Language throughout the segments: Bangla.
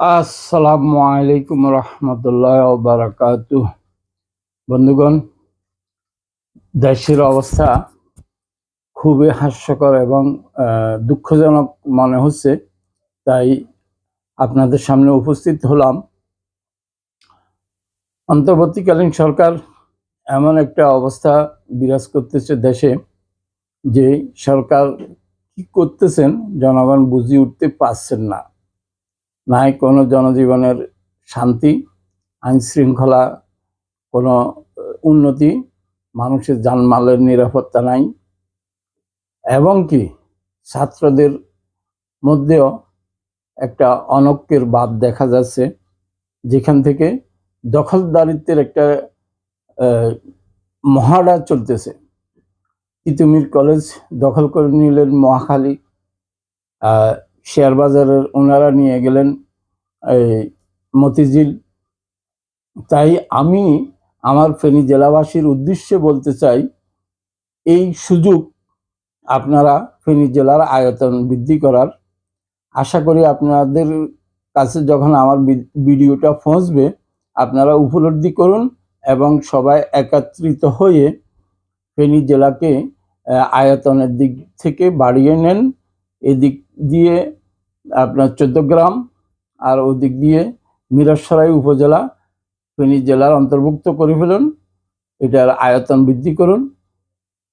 আসসালামু আলাইকুম রহমতুল্লাহ বারাকাতুহ। বন্ধুগণ, দেশের অবস্থা খুবই হাস্যকর এবং দুঃখজনক মনে হচ্ছে, তাই আপনাদের সামনে উপস্থিত হলাম। অন্তর্বর্তীকালীন সরকার এমন একটা অবস্থা বিরাজ করতেছে দেশে, যে সরকার কি করতেছেন জনগণ বুঝে উঠতে পারছেন না। নাই কোনো জনজীবনের শান্তি, আইন শৃঙ্খলা, কোনো উন্নতি, মানুষের জানমালের নিরাপত্তা নাই, এবং কি ছাত্রদের মধ্যেও একটা অনৈক্যের ভাব দেখা যাচ্ছে, যেখান থেকে দখলদারিত্বের একটা মহাডা চলতেছে। তিতুমির কলেজ দখল করে নিলেন মহাখালী, শেয়ার বাজারের ওনারা নিয়ে গেলেন এই মতিঝিল। তাই আমি আমার ফেনী জেলাবাসীর উদ্দেশ্যে বলতে চাই, এই সুযোগ আপনারা ফেনী জেলার আয়তন বৃদ্ধি করার, আশা করি আপনাদের কাছে যখন আমার ভিডিওটা পৌঁছবে আপনারা উপলব্ধি করুন এবং সবাই একত্রিত হয়ে ফেনী জেলাকে আয়তনের দিক থেকে বাড়িয়ে নেন। এদিক দিয়ে আপনার 14 গ্রাম আর ওদিক দিয়ে মিরসরাই উপজেলা ফেনী জেলার অন্তর্ভুক্ত করে ফেলুন। এটার আয়তন বৃদ্ধি করুন।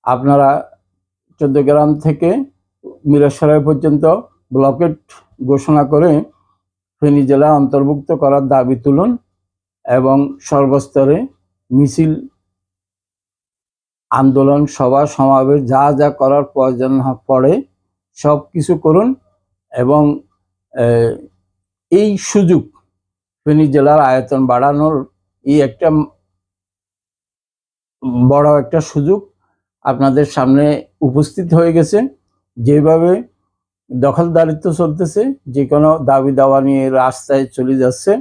আপনারা 14 গ্রাম থেকে মিরসরাই পর্যন্ত ব্লকেট ঘোষণা করে ফেনী জেলা অন্তর্ভুক্ত করার দাবি তুলুন এবং সর্বস্তরে মিছিল, আন্দোলন, সভা সমাবেশ যা যা করার প্রয়োজন পড়ে সব কিছু করুন। এবং এই সুযোগ, ফেনী জেলার আয়তন বাড়ানোর এই একটা বড় একটা সুযোগ আপনাদের সামনে উপস্থিত হয়ে গেছে। যেভাবে দখলদারিত্ব চলতেছে, যে কোনো দাবি দাওয়া নিয়ে রাস্তায় চলে যাচ্ছে,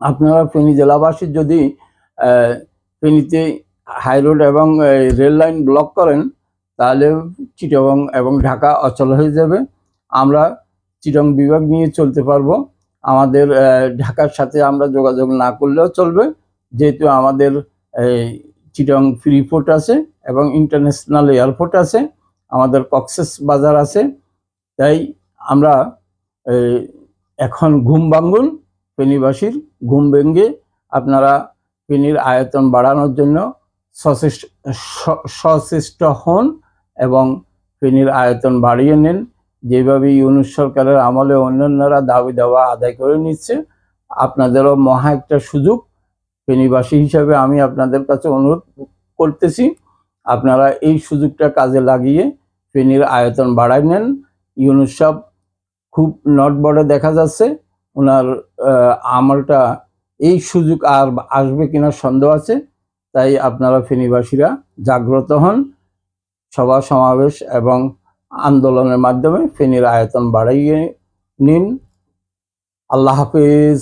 আপনারা ফেনী জেলাবাসী যদি ফেনীতে হাইরোড এবং রেল লাইন ব্লক করেন, তাহলে চিটাগং এবং ঢাকা অচল হয়ে যাবে। আমরা চিটাগং বিভাগ নিয়ে চলতে পারবো। আমাদের ঢাকার সাথে আমরা যোগাযোগ না করলেও চলবে, যেহেতু আমাদের চিটাগং ফ্রি পোর্ট আছে এবং ইন্টারন্যাশনাল এয়ারপোর্ট আছে, আমাদের কক্সেস বাজার আছে। তাই আমরা এখন ঘুম ভাঙ্গুন, ফেনীবাসীর ঘুম ভেঙে আপনারা ফেনীর আয়তন বাড়ানোর জন্য সচেষ্ট হন এবং ফেনীর আয়তন বাড়িয়ে নেন। যেভাবে ইউনূস সরকারের আমলে অন্যান্যরা দাবি দেওয়া আদায় করে নিচ্ছে, আপনাদেরও মহা একটা সুযোগ। ফেনীবাসী হিসাবে আমি আপনাদের কাছে অনুরোধ করতেছি, আপনারা এই সুযোগটা কাজে লাগিয়ে ফেনীর আয়তন বাড়াই নেন। ইউনূস সাহেব খুব নটবড়ে দেখা যাচ্ছে, ওনার আমলটা এই সুযোগ আর আসবে কিনা সন্দেহ আছে। তাই আপনারা ফেনীবাসীরা জাগ্রত হন, সভা সমাবেশ এবং আন্দোলনের মাধ্যমে ফেনীর আয়তন বাড়িয়ে নিন। আল্লাহ হাফেজ।